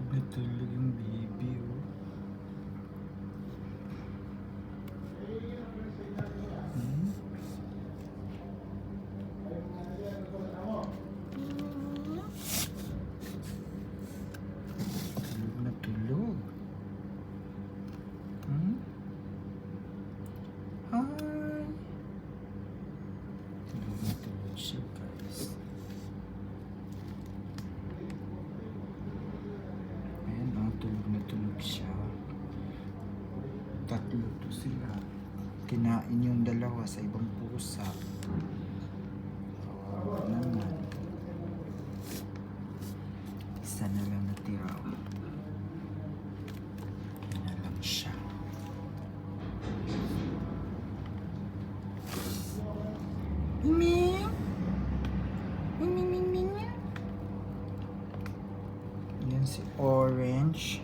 Natulog yung baby, oh. Hmm? Tulog na tulog. Hmm? Hi! Tulog na tulog siya, guys. Ayan, oh, tulog na tulog siya. Tatlo to sila. Kinain yung dalawa sa ibang pusa. Kawawa naman. Isa na lang natira. Yan na lang siya. Mimi! Mimi, Mimi, Mimi. Yan si Orange.